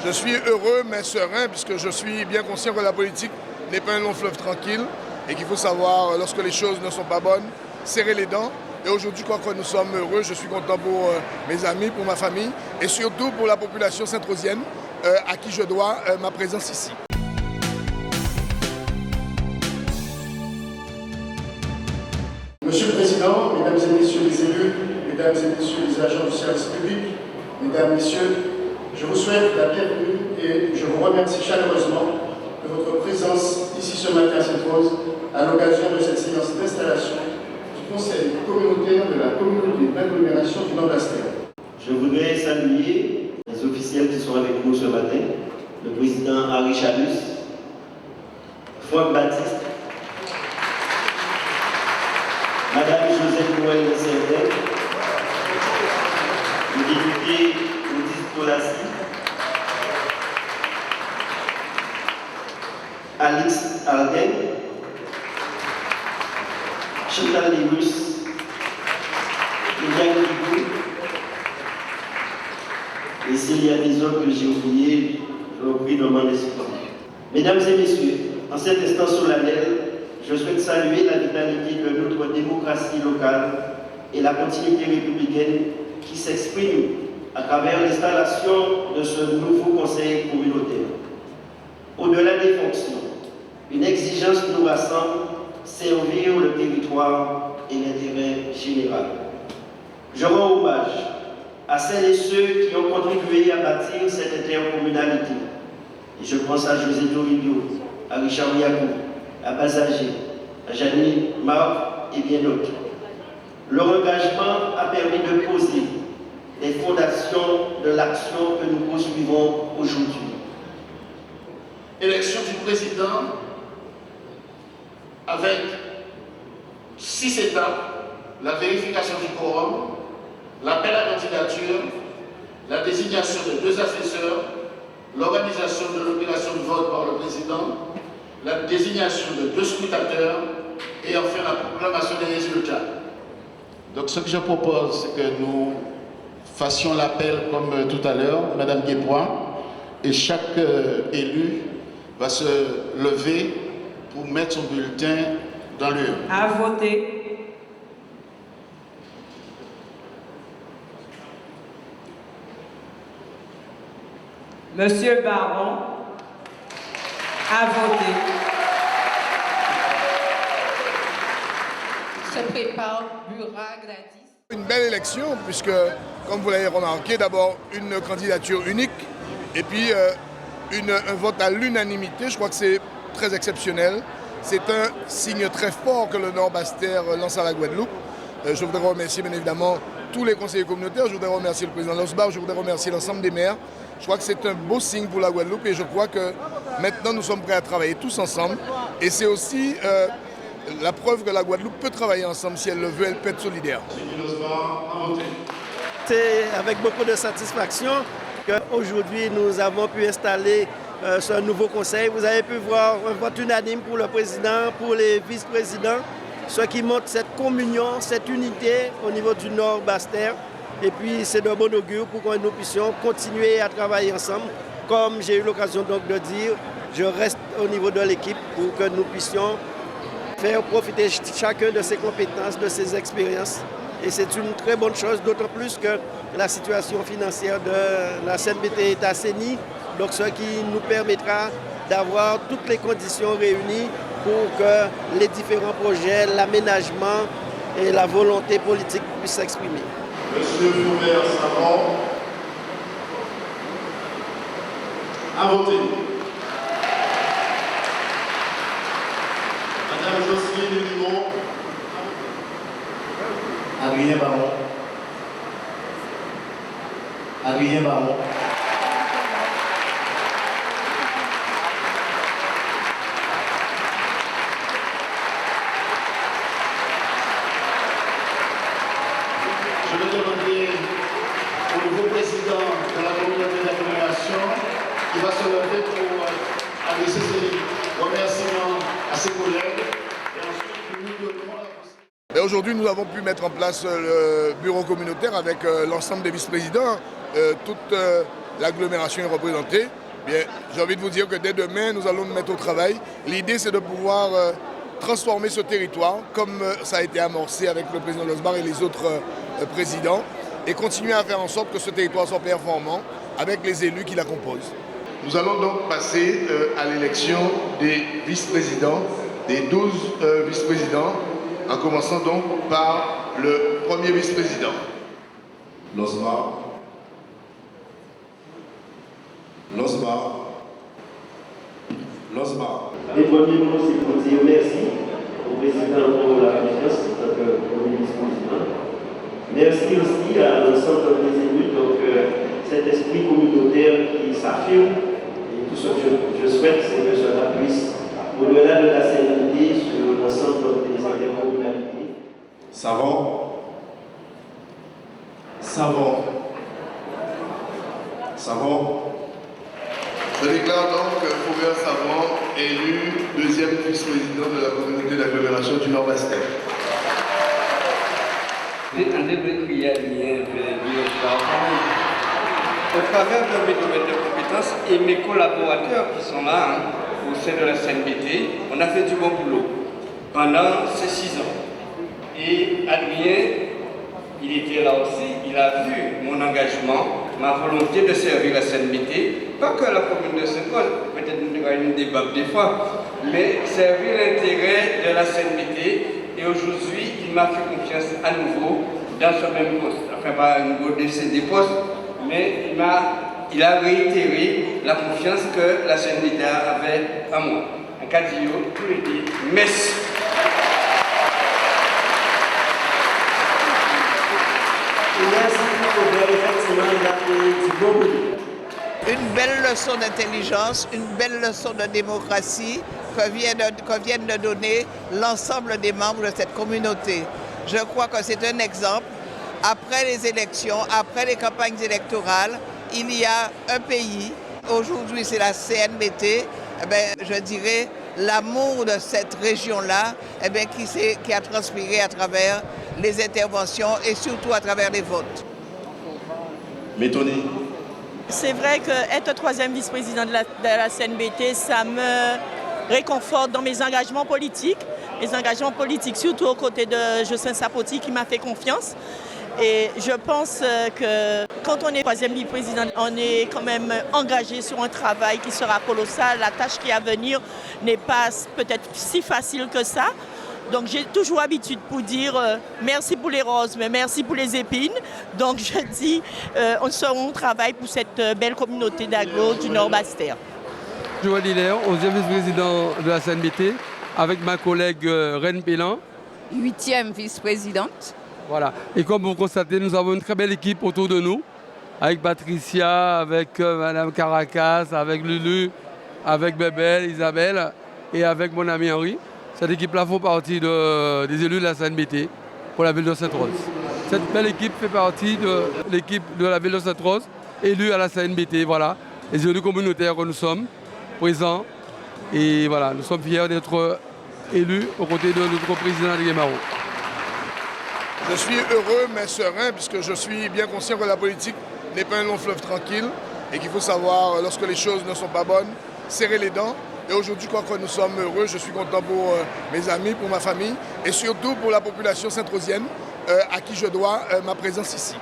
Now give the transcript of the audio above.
Je suis heureux mais serein puisque je suis bien conscient que la politique n'est pas un long fleuve tranquille et qu'il faut savoir, lorsque les choses ne sont pas bonnes, serrer les dents. Et aujourd'hui, je crois que nous sommes heureux. Je suis content pour mes amis, pour ma famille et surtout pour la population sainte-rosienne à qui je dois ma présence ici. Monsieur le Président, Mesdames et Messieurs les élus, Mesdames et Messieurs les agents du service public, Mesdames, Messieurs, je vous souhaite la bienvenue et je vous remercie chaleureusement de votre présence ici ce matin à Sainte-Rose à l'occasion de cette séance d'installation du Conseil communautaire de la communauté d'agglomération du Nord-Bastère. Je voudrais saluer les officiels qui sont avec nous ce matin, le président Henri Chalus, Franck Baptiste, Madame Joseph Noël-Servet, le député Odile Tolassi, Alix Alden, Chantal Lewis, Yann Guigou, et s'il y a des autres que j'ai oubliés, je vous prie de m'en excuser. Mesdames et messieurs, en cet instant solennel, je souhaite saluer la vitalité de notre démocratie locale et la continuité républicaine qui s'exprime à travers l'installation de ce nouveau conseil communautaire. Au-delà des fonctions, une exigence nous rassemble, servir le territoire et l'intérêt général. Je rends hommage à celles et ceux qui ont contribué à bâtir cette intercommunalité. Et je pense à José Toribio, à Richard Miakou, à Bazagé, à Janine Marc et bien d'autres. Leur engagement a permis de poser les fondations de l'action que nous poursuivons aujourd'hui. Élection du président avec 6 étapes, la vérification du quorum, l'appel à candidature, la désignation de 2 assesseurs, l'organisation de l'opération de vote par le président, la désignation de 2 scrutateurs et enfin la proclamation des résultats. Donc ce que je propose, c'est que nous fassions l'appel comme tout à l'heure, Madame Guépois, et chaque élu va se lever pour mettre son bulletin dans l'urne. À voter. Monsieur Baron, à voter. Se prépare Bureau Gladys. Une belle élection puisque, comme vous l'avez remarqué, d'abord une candidature unique et puis un vote à l'unanimité. Je crois que c'est très exceptionnel. C'est un signe très fort que le Nord-Bastère lance à la Guadeloupe. Je voudrais remercier bien évidemment tous les conseillers communautaires. Je voudrais remercier le président Losbar. Je voudrais remercier l'ensemble des maires. Je crois que c'est un beau signe pour la Guadeloupe et je crois que maintenant nous sommes prêts à travailler tous ensemble. Et c'est aussi la preuve que la Guadeloupe peut travailler ensemble si elle le veut, elle peut être solidaire. C'est avec beaucoup de satisfaction qu'aujourd'hui nous avons pu installer ce nouveau conseil. Vous avez pu voir un vote unanime pour le président, pour les vice-présidents, ce qui montre cette communion, cette unité au niveau du Nord-Bastère. Et puis c'est de bon augure pour que nous puissions continuer à travailler ensemble. Comme j'ai eu l'occasion donc de dire, je reste au niveau de l'équipe pour que nous puissions faire profiter chacun de ses compétences, de ses expériences. Et c'est une très bonne chose, d'autant plus que la situation financière de la CNBT est assainie, donc ce qui nous permettra d'avoir toutes les conditions réunies pour que les différents projets, l'aménagement et la volonté politique puissent s'exprimer. Monsieur Foubert Savon, à voter. Madame Jocelyne Limon, Adrien Baron. Adrien Baron. je vais demander au nouveau président de la communauté d'agglomération qui va se lever pour adresser ses remerciements à ses collègues. Et ensuite, nous donnerons la possibilité. Aujourd'hui, nous avons pu mettre en place le bureau communautaire avec l'ensemble des vice-présidents, toute l'agglomération est représentée. Bien, j'ai envie de vous dire que dès demain, nous allons nous mettre au travail. L'idée, c'est de pouvoir transformer ce territoire, comme ça a été amorcé avec le président Losbar et les autres présidents, et continuer à faire en sorte que ce territoire soit performant avec les élus qui la composent. Nous allons donc passer à l'élection des vice-présidents, des 12 vice-présidents, en commençant donc par le premier vice-président. Losbar. Losbar. Losbar. Les premiers mots, c'est pour dire merci au président pour la confiance en tant que premier vice-président. Merci aussi à l'ensemble des élus, donc cet esprit communautaire qui s'affirme. Et tout ce que je souhaite, c'est que cela puisse, au-delà de la sérénité, sur l'ensemble des intercommunalités. Savon. Savon. Savon. Je déclare donc Faubert Savon élu deuxième vice-président de la communauté d'agglomération du Nord-Est. Au travers de mes domaines de compétences et mes collaborateurs qui sont là au sein de la CNBT, on a fait du bon boulot pendant ces 6 ans. Et Adrien, il était là aussi, il a vu mon engagement, ma volonté de servir la CNBT, pas que la commune de Saint-Paul, peut-être nous avons une débat des fois, mais servir l'intérêt de la CNBT. Et aujourd'hui, il m'a fait confiance à nouveau dans ce même poste. Enfin, pas à nouveau des postes, mais il a réitéré la confiance que la CNBT avait en moi. En cas de tout le dit, merci. Une belle leçon d'intelligence, une belle leçon de démocratie que viennent de donner l'ensemble des membres de cette communauté. Je crois que c'est un exemple. Après les élections, après les campagnes électorales, il y a un pays, aujourd'hui c'est la CNBT, je dirais l'amour de cette région-là qui a transpiré à travers les interventions et surtout à travers les votes. Métoni. C'est vrai qu'être troisième vice-président de la CNBT, ça me réconforte dans mes engagements politiques. Mes engagements politiques, surtout aux côtés de Jocelyn Sapoti qui m'a fait confiance. Et je pense que quand on est troisième vice-président, on est quand même engagé sur un travail qui sera colossal. La tâche qui est à venir n'est pas peut-être si facile que ça. Donc j'ai toujours l'habitude pour dire merci pour les roses, mais merci pour les épines. Donc je dis, on travaille pour cette belle communauté d'agglo du Nord-Bastère. Joël Hilaire, 11e vice-président de la CNBT, avec ma collègue Reine Pélan. 8e vice-présidente. Voilà. Et comme vous constatez, nous avons une très belle équipe autour de nous, avec Patricia, avec Madame Caracas, avec Lulu, avec Bébel, Isabelle et avec mon ami Henri. Cette équipe-là fait partie des élus de la CNBT pour la ville de Sainte-Rose. Cette belle équipe fait partie de l'équipe de la ville de Sainte-Rose, élue à la CNBT. Voilà, les élus communautaires que nous sommes présents. Et voilà, nous sommes fiers d'être élus aux côtés de notre président Adrien Barraud. Je suis heureux mais serein puisque je suis bien conscient que la politique n'est pas un long fleuve tranquille et qu'il faut savoir, lorsque les choses ne sont pas bonnes, serrer les dents. Et aujourd'hui, je crois que nous sommes heureux. Je suis content pour mes amis, pour ma famille et surtout pour la population sainte-rosienne à qui je dois ma présence ici.